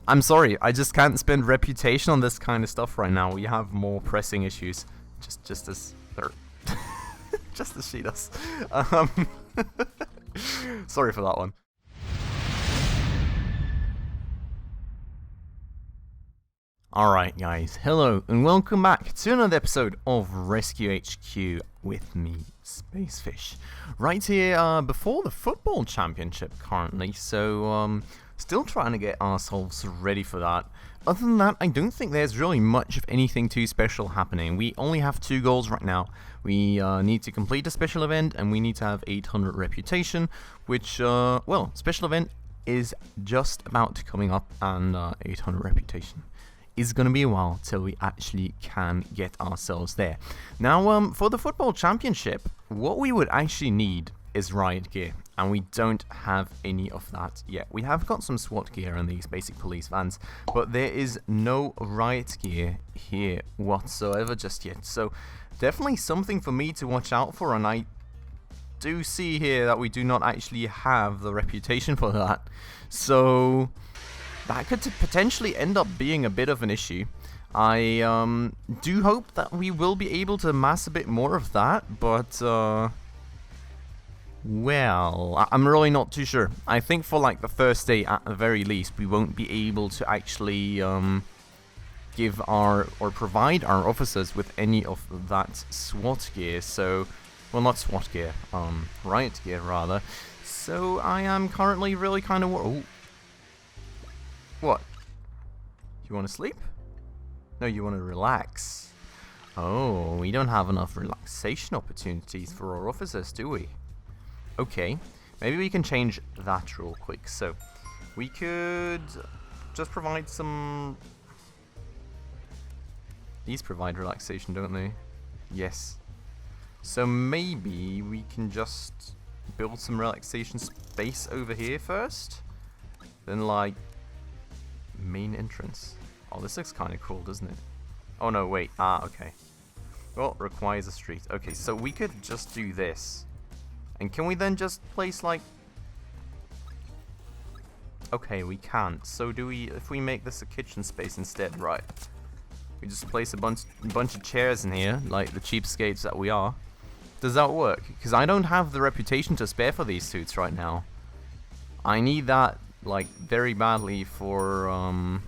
I'm sorry, I just can't spend reputation on this kind of stuff right now. We have more pressing issues. Just as just as she does. Sorry for that one. Alright guys, hello and welcome back to another episode of Rescue HQ with me, Spacefish. Right here before the football championship currently, so still trying to get ourselves ready for that. Other than that, I don't think there's really much of anything too special happening. We only have 2 goals right now. We need to complete a special event and we need to have 800 reputation, which, well, special event is just about coming up, and 800 reputation is going to be a while till we actually can get ourselves there. Now, for the football championship, what we would actually need is riot gear, and we don't have any of that yet. We have got some SWAT gear and these basic police vans, but there is no riot gear here whatsoever just yet. So definitely something for me to watch out for, and I do see here that we do not actually have the reputation for that. So that could potentially end up being a bit of an issue. I do hope that we will be able to amass a bit more of that, but well, I'm really not too sure. I think for like the first day at the very least, we won't be able to actually give our or provide our officers with any of that SWAT gear. So, well, not SWAT gear, riot gear rather. So I am currently really kind of What? You want to sleep? No, you want to relax. Oh, we don't have enough relaxation opportunities for our officers, do we? Okay, maybe we can change that real quick. So, we could just provide some... These provide relaxation, don't they? Yes. So maybe we can just build some relaxation space over here first. Then, like, main entrance. Oh, this looks kind of cool, doesn't it? Oh no, wait. Ah, okay. Well, requires a street. Okay, so we could just do this. And can we then just place like... Okay, we can't. So do we, if we make this a kitchen space instead, right? We just place a bunch of chairs in here, like the cheapskates that we are. Does that work? Because I don't have the reputation to spare for these suits right now. I need that like very badly for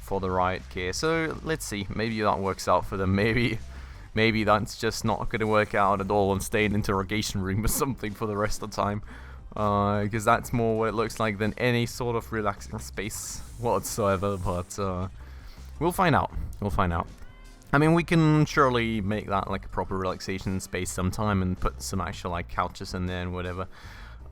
the riot gear. So let's see, maybe that works out for them. Maybe that's just not going to work out at all and stay in interrogation room or something for the rest of the time, because that's more what it looks like than any sort of relaxing space whatsoever. But we'll find out. I mean, we can surely make that like a proper relaxation space sometime and put some actual like couches in there and whatever.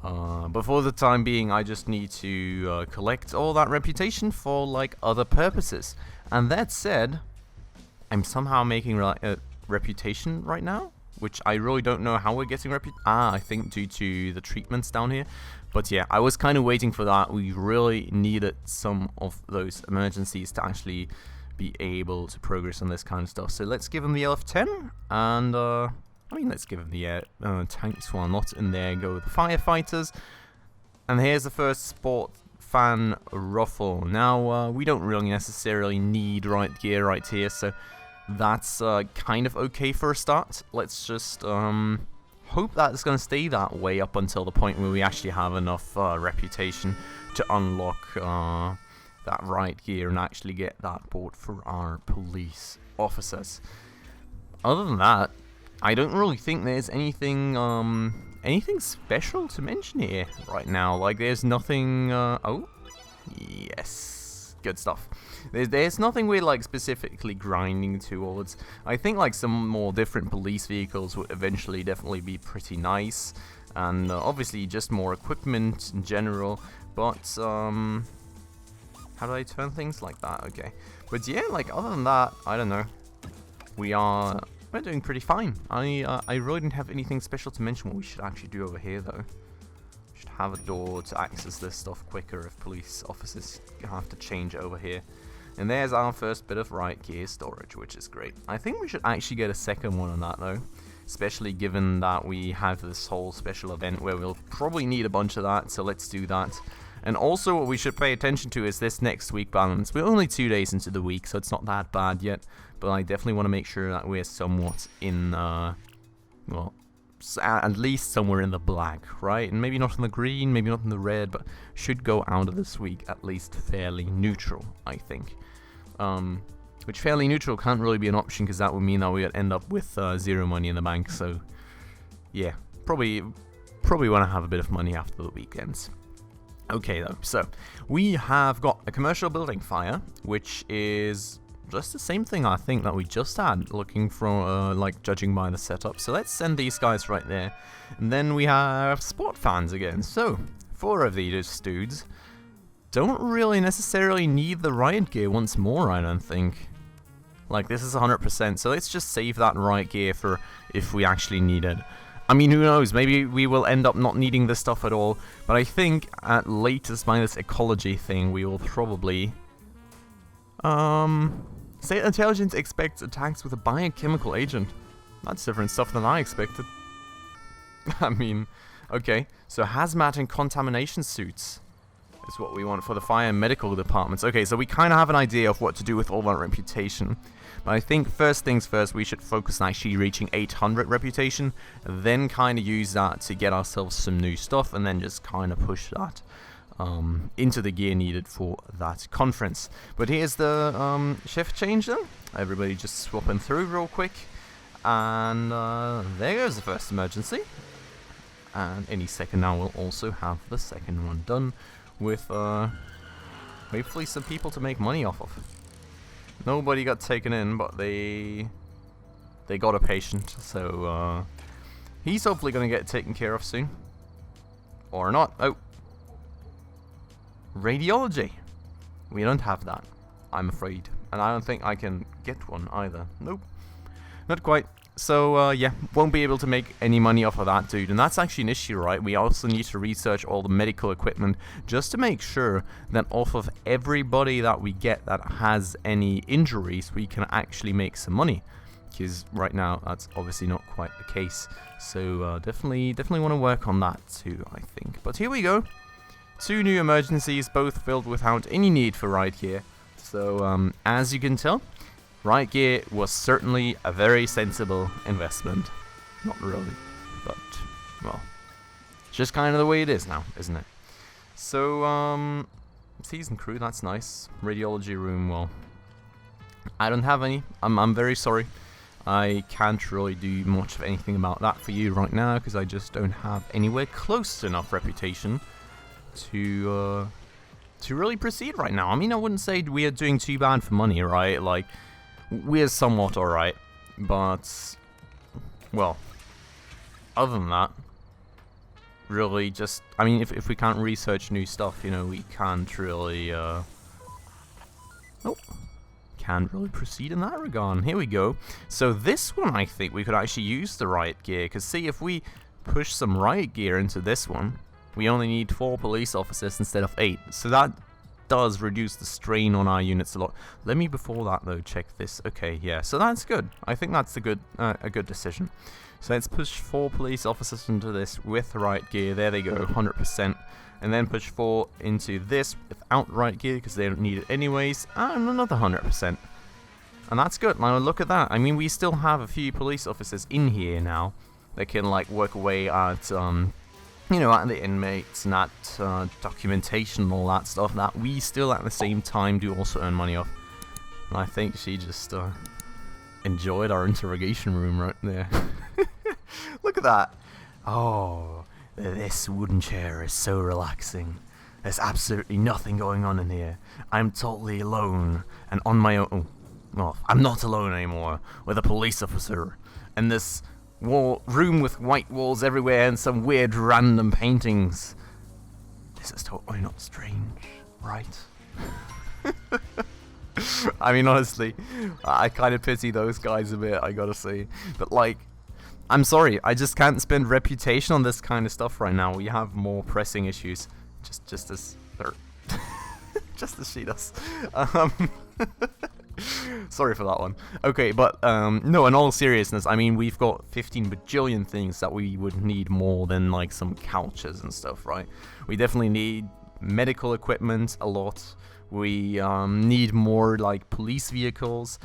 But for the time being, I just need to collect all that reputation for like other purposes. And that said, I'm somehow making reputation right now, which I really don't know how we're getting I think due to the treatments down here. But yeah, I was kind of waiting for that. We really needed some of those emergencies to actually be able to progress on this kind of stuff. So let's give them the LF10, and I mean, let's give them the tanks while not in there. Go with the firefighters. And here's the first sport fan ruffle. Now, we don't really necessarily need riot gear right here, so that's kind of okay for a start. Let's just hope that it's going to stay that way up until the point where we actually have enough reputation to unlock that riot gear and actually get that bought for our police officers. Other than that, I don't really think there's anything anything special to mention here right now. Like, there's nothing oh yes, good stuff. There's nothing we're like specifically grinding towards. I think like some more different police vehicles would eventually definitely be pretty nice, and obviously just more equipment in general. But how do I turn things like that? Okay, but yeah, like other than that, I don't know. We're doing pretty fine. I really didn't have anything special to mention. What we should actually do over here though, we should have a door to access this stuff quicker if police officers have to change over here. And there's our first bit of riot gear storage, which is great. I think we should actually get a second one on that though, especially given that we have this whole special event where we'll probably need a bunch of that, so let's do that. And also what we should pay attention to is this next week balance. We're only 2 days into the week, so it's not that bad yet. But I definitely want to make sure that we're somewhat in, well, at least somewhere in the black, right? And maybe not in the green, maybe not in the red, but should go out of this week at least fairly neutral, I think. Which fairly neutral can't really be an option, because that would mean that we would end up with 0 money in the bank. So, yeah, probably want to have a bit of money after the weekends. Okay, though, so we have got a commercial building fire, which is just the same thing I think that we just had, looking from, like, judging by the setup. So let's send these guys right there. And then we have sport fans again. So, 4 of these dudes don't really necessarily need the riot gear once more, I don't think. Like, this is 100%, so let's just save that riot gear for if we actually need it. I mean, who knows, maybe we will end up not needing this stuff at all, but I think at latest by this ecology thing, we will probably... State Intelligence expects attacks with a biochemical agent. That's different stuff than I expected. I mean, okay, so hazmat and contamination suits is what we want for the fire and medical departments. Okay, so we kind of have an idea of what to do with all that reputation. But I think first things first, we should focus on actually reaching 800 reputation, then kind of use that to get ourselves some new stuff, and then just kind of push that into the gear needed for that conference. But here's the shift change then. Everybody just swapping through real quick. And there goes the first emergency. And any second now we'll also have the second one done, with hopefully some people to make money off of. Nobody got taken in, but they got a patient, so he's hopefully going to get taken care of soon. Or not. Oh. Radiology. We don't have that, I'm afraid. And I don't think I can get one either. Nope. Not quite. So, yeah, won't be able to make any money off of that dude. And that's actually an issue, right? We also need to research all the medical equipment just to make sure that off of everybody that we get that has any injuries, we can actually make some money. Because right now, that's obviously not quite the case. So, definitely want to work on that too, I think. But here we go. 2 new emergencies, both filled without any need for riot gear. So, as you can tell, riot gear was certainly a very sensible investment. Not really, but, well, it's just kind of the way it is now, isn't it? So, season crew, that's nice. Radiology room, well, I don't have any. I'm very sorry. I can't really do much of anything about that for you right now, because I just don't have anywhere close to enough reputation to really proceed right now. I mean, I wouldn't say we are doing too bad for money, right? Like, we're somewhat alright, but, well, other than that, really just, I mean, if we can't research new stuff, you know, we can't really, can't really proceed in that regard. Here we go. So this one, I think we could actually use the riot gear, because see, if we push some riot gear into this one, we only need 4 police officers instead of 8, so that does reduce the strain on our units a lot. Let me before that though check this. Okay, yeah, so that's good. I think that's a good decision. So let's push 4 police officers into this with riot gear. There they go, 100%. And then push 4 into this without riot gear because they don't need it anyways, and another 100%. And that's good. Now look at that. I mean, we still have a few police officers in here now that can like work away at you know, at the inmates and at documentation and all that stuff that we still at the same time do also earn money off. And I think she just enjoyed our interrogation room right there. Look at that. Oh, this wooden chair is so relaxing. There's absolutely nothing going on in here. I'm totally alone and on my own. Well, I'm not alone anymore with a police officer and this room with white walls everywhere and some weird random paintings. This is totally not strange, right? I mean, honestly, I kind of pity those guys a bit, I gotta say. But like, I'm sorry, I just can't spend reputation on this kind of stuff right now. We have more pressing issues, just as just as she does. Sorry for that one. Okay, but no, in all seriousness, I mean, we've got 15 bajillion things that we would need more than like some couches and stuff, right? We definitely need medical equipment a lot. We need more like police vehicles.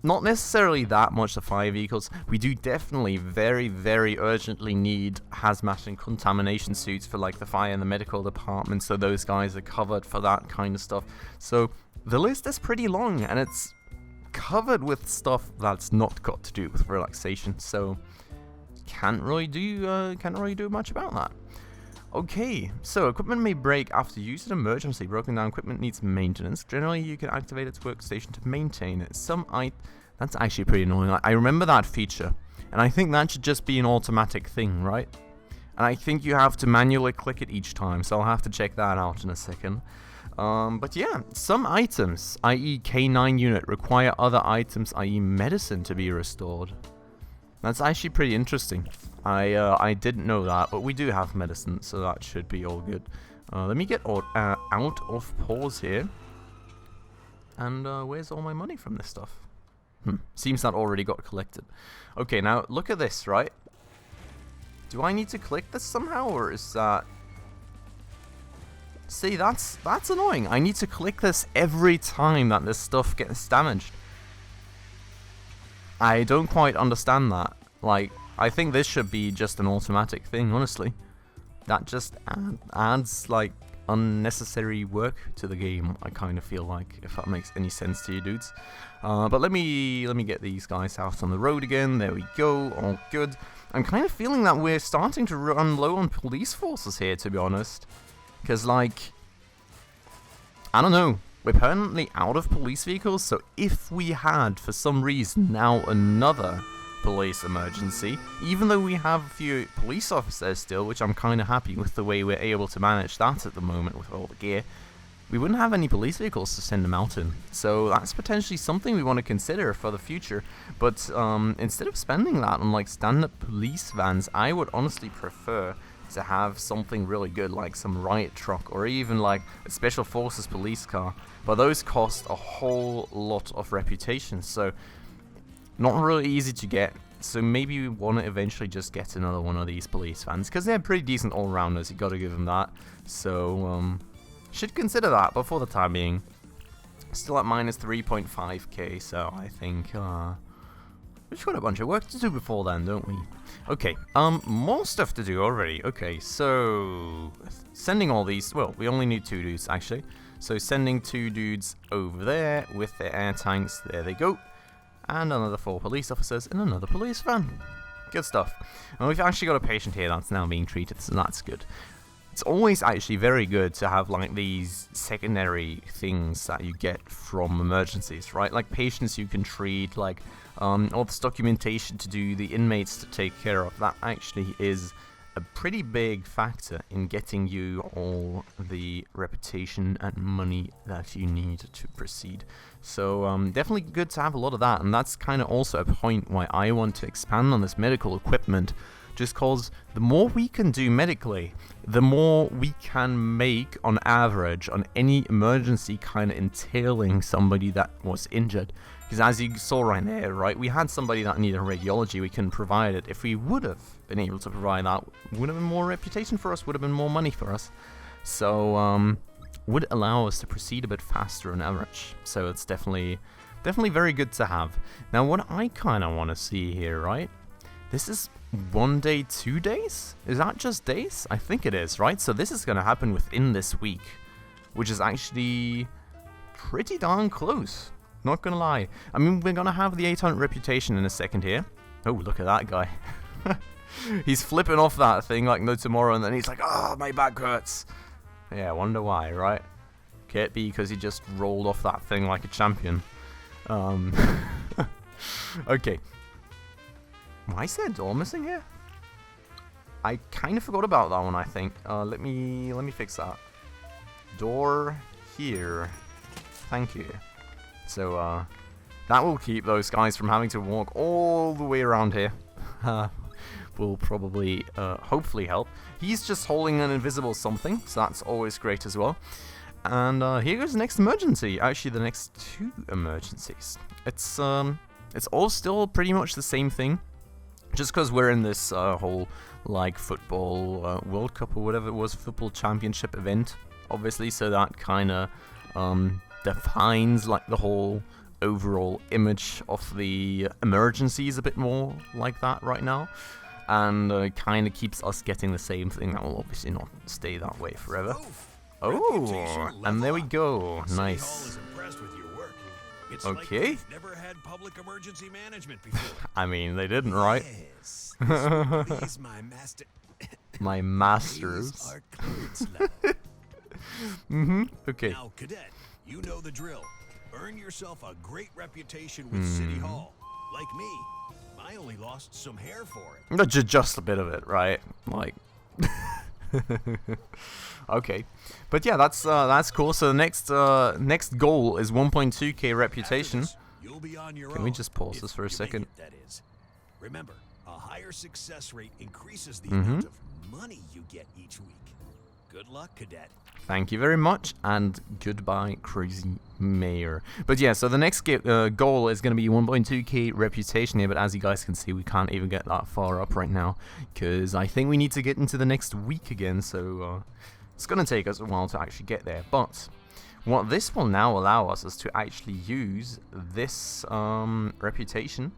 Not necessarily that much the fire vehicles. We do definitely very, very urgently need hazmat and contamination suits for like the fire and the medical department, so those guys are covered for that kind of stuff. So the list is pretty long, and it's covered with stuff that's not got to do with relaxation. So can't really do much about that. Okay, so equipment may break after use in emergency. Broken down equipment needs maintenance. Generally, you can activate its workstation to maintain it. That's actually pretty annoying. I remember that feature, and I think that should just be an automatic thing, right? And I think you have to manually click it each time, so I'll have to check that out in a second. But yeah, some items, i.e. K9 unit, require other items, i.e. medicine, to be restored. That's actually pretty interesting. I didn't know that, but we do have medicine, so that should be all good. Let me get out of pause here. And where's all my money from this stuff? Seems that already got collected. Okay, now look at this, right? Do I need to click this somehow, or is that... See, that's annoying. I need to click this every time that this stuff gets damaged. I don't quite understand that. Like, I think this should be just an automatic thing, honestly. That just adds, like, unnecessary work to the game, I kind of feel like, if that makes any sense to you dudes. But let me get these guys out on the road again. There we go, all good. I'm kind of feeling that we're starting to run low on police forces here, to be honest. Because, like, I don't know. We're permanently out of police vehicles, so if we had, for some reason, now another police emergency, even though we have a few police officers still, which I'm kind of happy with the way we're able to manage that at the moment with all the gear, we wouldn't have any police vehicles to send them out in. So that's potentially something we want to consider for the future. But instead of spending that on like stand-up police vans, I would honestly prefer to have something really good like some riot truck or even like a special forces police car, but those cost a whole lot of reputation, so not really easy to get. So maybe we want to eventually just get another one of these police vans, because they're pretty decent all-rounders, you gotta give them that. So should consider that, but for the time being still at minus 3.5k, so I think we've got a bunch of work to do before then, don't we? Okay, more stuff to do already. Okay, so sending all these, well, we only need 2 dudes actually. So sending 2 dudes over there with their air tanks, there they go. And another 4 police officers in another police van. Good stuff. And we've actually got a patient here that's now being treated, so that's good. It's always actually very good to have like these secondary things that you get from emergencies, right? Like patients you can treat, like all this documentation to do, the inmates to take care of. That actually is a pretty big factor in getting you all the reputation and money that you need to proceed. So definitely good to have a lot of that, and that's kind of also a point why I want to expand on this medical equipment. Just cause the more we can do medically, the more we can make on average on any emergency kind of entailing somebody that was injured. Because as you saw right there, right, we had somebody that needed radiology, we couldn't provide it. If we would have been able to provide that, would have been more reputation for us, would have been more money for us. So would allow us to proceed a bit faster on average. So it's definitely very good to have. Now what I kind of want to see here, right? This is 1 day, 2 days? Is that just days? I think it is, right? So this is going to happen within this week, which is actually pretty darn close. Not going to lie. I mean, we're going to have the 800 reputation in a second here. Oh, look at that guy. He's flipping off that thing like no tomorrow, and then he's like, oh, my back hurts. Yeah, I wonder why, right? Can't be because he just rolled off that thing like a champion. Okay. Why is there a door missing here? I kind of forgot about that one, I think. Let me fix that. Door here. Thank you. So, that will keep those guys from having to walk all the way around here. Will probably, hopefully help. He's just holding an invisible something, so that's always great as well. And here goes the next emergency. Actually, the next 2 emergencies. It's all still pretty much the same thing. Just because we're in this whole, like, football World Cup or whatever it was, football championship event. obviously, so that kind of defines like the whole overall image of the emergencies a bit more like that right now, and kind of keeps us getting the same thing. That will obviously not stay that way forever. Oh, and there we go. Nice. It's okay. Like they've never had public emergency management before. I mean, they didn't, right? Yes. These my master. My masters. These are clearance level. Okay. Now, cadet, you know the drill. Earn yourself a great reputation with City Hall. Like me, I only lost some hair for it. Just a bit of it, right? Like. Okay, but yeah, that's cool. So the next goal is 1.2k reputation. You'll be on your Can own we just pause this for a second? That is. Remember, a higher success rate increases the amount of money you get each week. Good luck, cadet. Thank you very much, and goodbye, crazy mayor. But yeah, so the next goal is going to be 1.2k reputation here, but as you guys can see, we can't even get that far up right now, because I think we need to get into the next week again, so it's going to take us a while to actually get there. But what this will now allow us is to actually use this reputation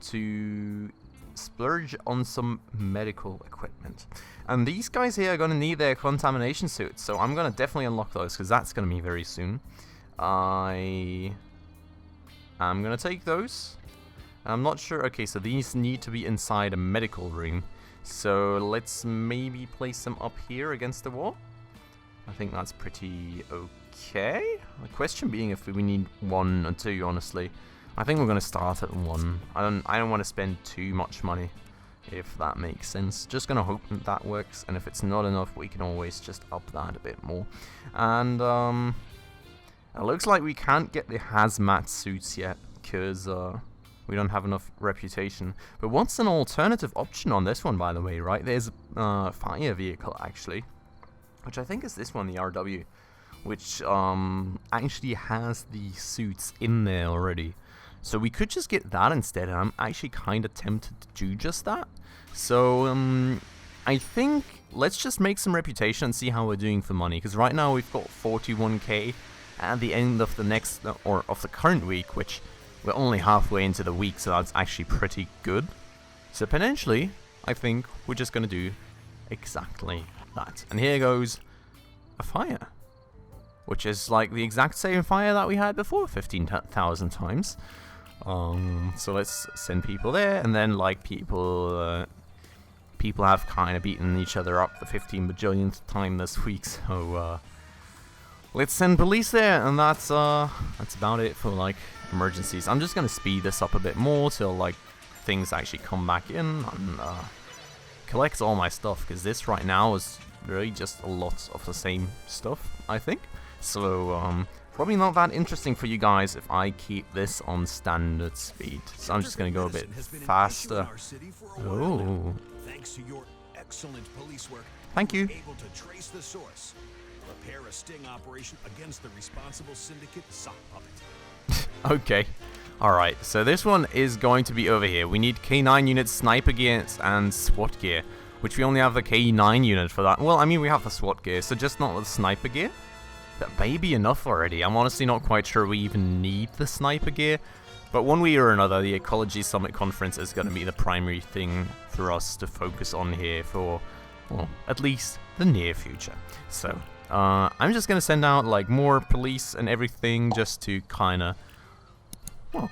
to splurge on some medical equipment. And these guys here are going to need their contamination suits, so I'm going to definitely unlock those, because that's going to be very soon. I am going to take those. I'm not sure. Okay, so these need to be inside a medical room. So let's maybe place them up here against the wall. I think that's pretty okay. The question being if we need 1 or 2, honestly. I think we're going to start at 1. I don't want to spend too much money, if that makes sense. Just going to hope that works, and if it's not enough, we can always just up that a bit more. And it looks like we can't get the hazmat suits yet, because we don't have enough reputation. But what's an alternative option on this one, by the way, right? There's a fire vehicle, actually, which I think is this one, the RW, which actually has the suits in there already. So we could just get that instead, and I'm actually kind of tempted to do just that. So I think let's just make some reputation and see how we're doing for money, because right now we've got 41k at the end of the next, or of the current week, which we're only halfway into the week, so that's actually pretty good. So potentially, I think we're just going to do exactly that. And here goes a fire, which is like the exact same fire that we had before 15,000 times. So let's send people there, and then like people have kind of beaten each other up the 15 bajillionth time this week, so let's send police there, and that's about it for like emergencies. I'm just gonna speed this up a bit more till like things actually come back in and collect all my stuff, because this right now is really just a lot of the same stuff, I think. So probably not that interesting for you guys if I keep this on standard speed. So I'm just going to go a bit faster. Oh. Thanks to your excellent police work, thank you. Able to trace the source. Prepare a sting operation against the responsible syndicate sock puppet. Okay. Alright, so this one is going to be over here. We need K9 units, sniper gear, and SWAT gear, which we only have the K9 unit for that. Well, I mean, we have the SWAT gear, so just not the sniper gear. That may be enough already. I'm honestly not quite sure we even need the sniper gear. But one way or another, the Ecology Summit Conference is going to be the primary thing for us to focus on here for, well, at least the near future. So, I'm just going to send out, like, more police and everything just to kind of, well,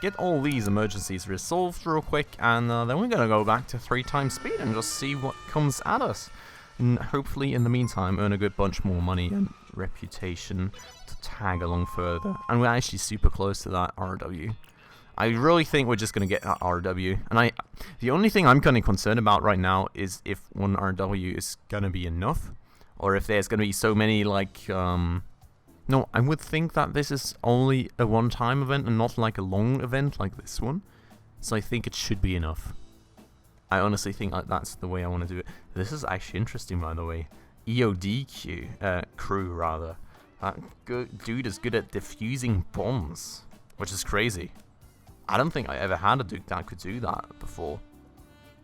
get all these emergencies resolved real quick. And then we're going to go back to 3 times speed and just see what comes at us. And hopefully, in the meantime, earn a good bunch more money and reputation to tag along further. And we're actually super close to that RW. I really think we're just going to get that RW. And the only thing I'm kind of concerned about right now is if 1 RW is going to be enough. Or if there's going to be so many, like, no, I would think that this is only a one-time event and not like a long event like this one. So I think it should be enough. I honestly think that's the way I want to do it. This is actually interesting, by the way. EOD crew, rather. That dude is good at defusing bombs, which is crazy. I don't think I ever had a dude that could do that before.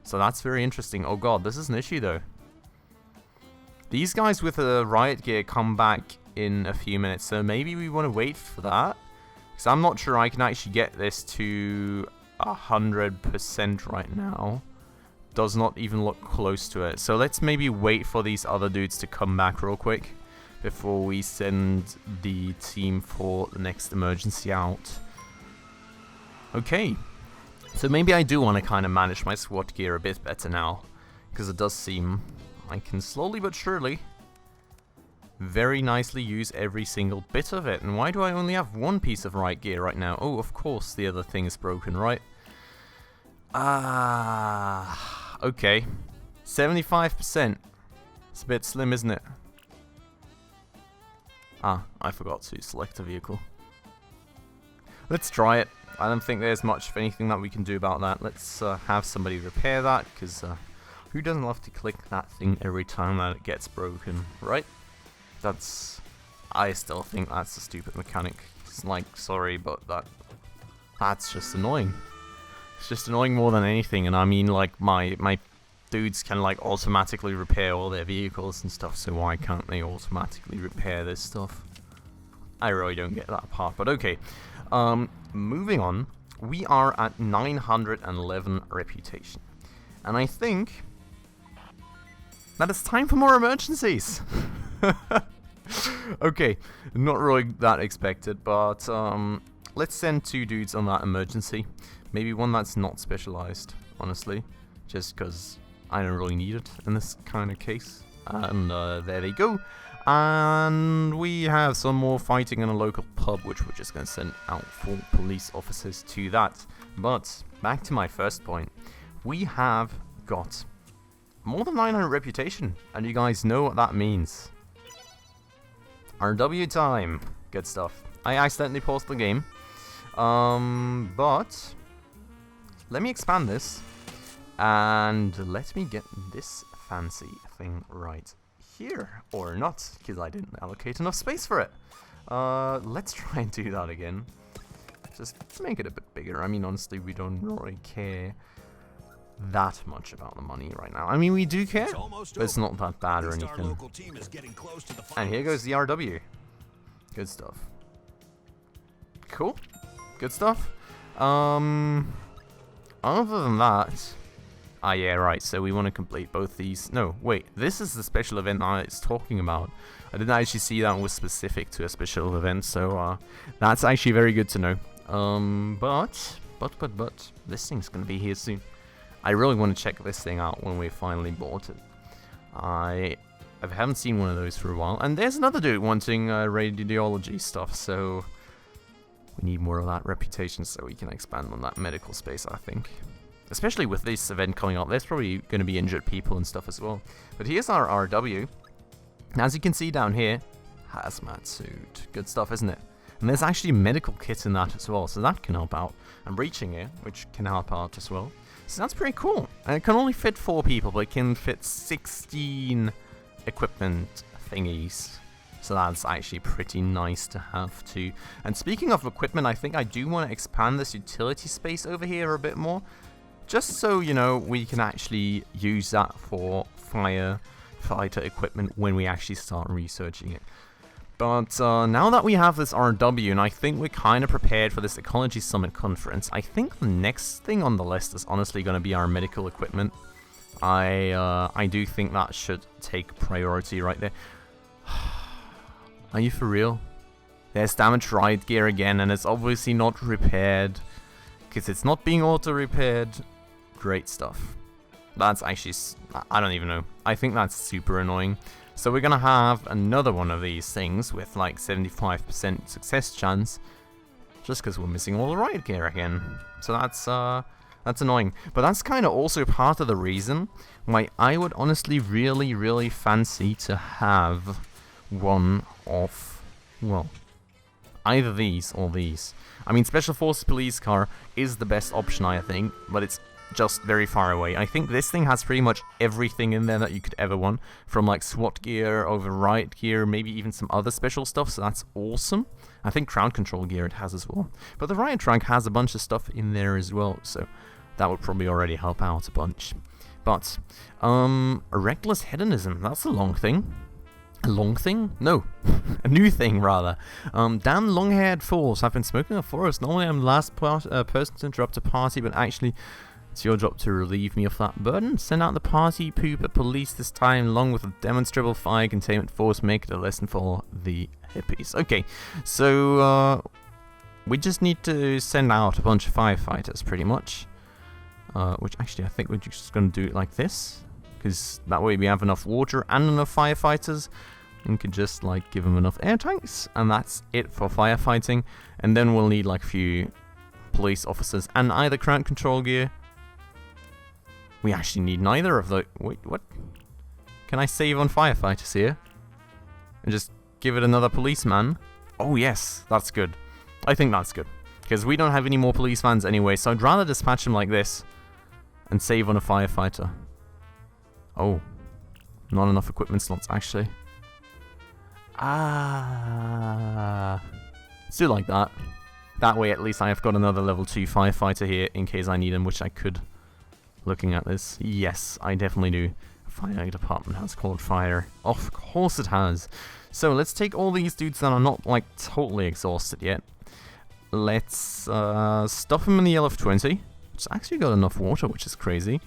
So that's very interesting. Oh god, this is an issue, though. These guys with the riot gear come back in a few minutes, so maybe we want to wait for that. Because I'm not sure I can actually get this to 100% right now. Does not even look close to it. So let's maybe wait for these other dudes to come back real quick before we send the team for the next emergency out. Okay. So maybe I do want to kind of manage my SWAT gear a bit better now. Because it does seem I can slowly but surely very nicely use every single bit of it. And why do I only have one piece of riot gear right now? Oh, of course, the other thing is broken, right? Okay. 75%. It's a bit slim, isn't it? I forgot to select a vehicle. Let's try it. I don't think there's much of anything that we can do about that. Let's have somebody repair that, because who doesn't love to click that thing every time that it gets broken, right? I still think that's a stupid mechanic. It's like, sorry, but that's just annoying. It's just annoying more than anything, and I mean, like, my dudes can, like, automatically repair all their vehicles and stuff, so why can't they automatically repair this stuff? I really don't get that part, but okay. Moving on, we are at 911 reputation, and I think that it's time for more emergencies. Okay, not really that expected, but let's send 2 dudes on that emergency. Maybe one that's not specialized, honestly, just because I don't really need it in this kind of case. And there they go. And we have some more fighting in a local pub, which we're just going to send out 4 police officers to that. But back to my first point, we have got more than 900 reputation, and you guys know what that means. RW time. Good stuff. I accidentally paused the game. But let me expand this. And let me get this fancy thing right here. Or not, because I didn't allocate enough space for it. Let's try and do that again. Just make it a bit bigger. I mean, honestly, we don't really care that much about the money right now. I mean, we do care, but it's not that bad or anything. And here goes the RW. Good stuff. Cool. Good stuff. Other than that, yeah, right. So we want to complete both these. No, wait. This is the special event I was talking about. I didn't actually see that was specific to a special event, so that's actually very good to know. But this thing's gonna be here soon. I really want to check this thing out when we finally bought it. I haven't seen one of those for a while. And there's another dude wanting radiology stuff, so we need more of that reputation so we can expand on that medical space, I think. Especially with this event coming up, there's probably going to be injured people and stuff as well. But here's our RW. As you can see down here, hazmat suit. Good stuff, isn't it? And there's actually medical kit in that as well, so that can help out. And breaching here, which can help out as well. So that's pretty cool. And it can only fit 4 people, but it can fit 16 equipment thingies. So that's actually pretty nice to have too. And speaking of equipment, I think I do want to expand this utility space over here a bit more. Just so, you know, we can actually use that for firefighter equipment when we actually start researching it. But now that we have this RW, and I think we're kind of prepared for this Ecology Summit conference, I think the next thing on the list is honestly going to be our medical equipment. I do think that should take priority right there. Are you for real? There's damaged riot gear again, and it's obviously not repaired, because it's not being auto-repaired. Great stuff. That's actually, I don't even know. I think that's super annoying. So we're gonna have another one of these things with like 75% success chance, just because we're missing all the riot gear again. So that's annoying. But that's kind of also part of the reason why I would honestly really fancy to have one of, well, either these or these. I mean, Special Forces Police Car is the best option, I think, but it's just very far away. I think this thing has pretty much everything in there that you could ever want, from like SWAT gear over riot gear, maybe even some other special stuff, so that's awesome. I think crowd control gear it has as well. But the riot trunk has a bunch of stuff in there as well, so that would probably already help out a bunch. But, reckless hedonism, that's a long thing. A long thing? No, a new thing rather. Damn long-haired fools, I've been smoking a forest. Normally I'm the last person to interrupt a party, but actually it's your job to relieve me of that burden. Send out the party pooper police this time, along with a demonstrable fire containment force. Make it a lesson for the hippies. Okay, so we just need to send out a bunch of firefighters, pretty much. Which actually I think we're just going to do it like this, because that way we have enough water and enough firefighters, and can just like give them enough air tanks, and that's it for firefighting. And then we'll need like a few police officers and either crowd control gear. We actually need neither of those. Wait, what? Can I save on firefighters here? And just give it another policeman? Oh yes, that's good. I think that's good. Because we don't have any more police vans anyway, so I'd rather dispatch them like this and save on a firefighter. Oh. Not enough equipment slots, actually. Let's do it like that. That way at least I have got another level 2 firefighter here in case I need him, which I could. Looking at this, yes, I definitely do. Fire department has called fire. Of course it has. So let's take all these dudes that are not like totally exhausted yet. Let's stuff them in the LF-20. It's actually got enough water, which is crazy.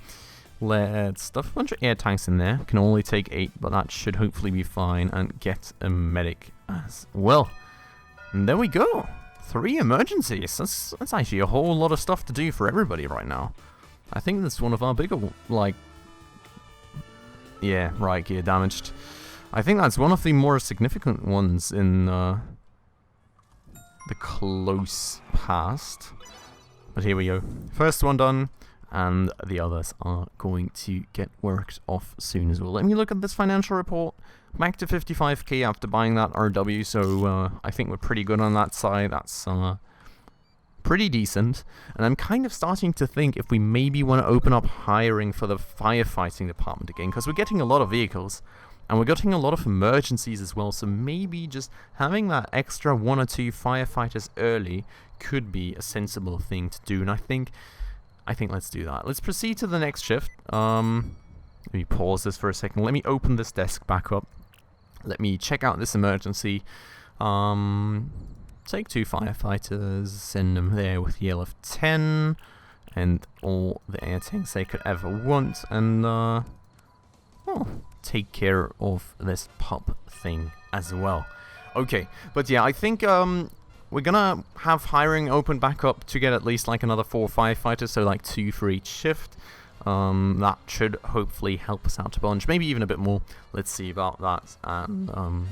Let's stuff a bunch of air tanks in there. Can only take 8, but that should hopefully be fine. And get a medic as well. And there we go. 3 emergencies. That's actually a whole lot of stuff to do for everybody right now. I think that's one of our bigger, like... Yeah, right, gear damaged. I think that's one of the more significant ones in the close past. But here we go. First one done, and the others are going to get worked off soon as well. Let me look at this financial report. Back to 55k after buying that RW, so I think we're pretty good on that side. That's... pretty decent, and I'm kind of starting to think if we maybe want to open up hiring for the firefighting department again, because we're getting a lot of vehicles and we're getting a lot of emergencies as well, so maybe just having that extra 1 or 2 firefighters early could be a sensible thing to do, and I think let's do that. Let's proceed to the next shift. Let me pause this for a second. Let me open this desk back up. Let me check out this emergency. Take 2 firefighters, send them there with the LF-10 and all the air tanks they could ever want, and well, take care of this pub thing as well. Okay, but yeah, I think we're gonna have hiring open back up to get at least like another 4 firefighters, so like 2 for each shift. That should hopefully help us out a bunch, maybe even a bit more. Let's see about that. And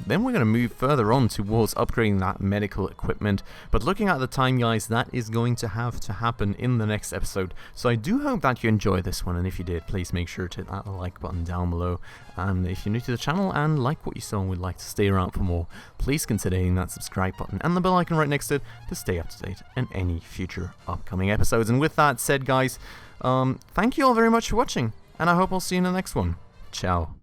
then we're going to move further on towards upgrading that medical equipment. But looking at the time, guys, that is going to have to happen in the next episode. So I do hope that you enjoyed this one, and if you did, please make sure to hit that like button down below. And if you're new to the channel and like what you saw and would like to stay around for more, please consider hitting that subscribe button and the bell icon right next to it to stay up to date on any future upcoming episodes. And with that said, guys, thank you all very much for watching, and I hope I'll see you in the next one. Ciao.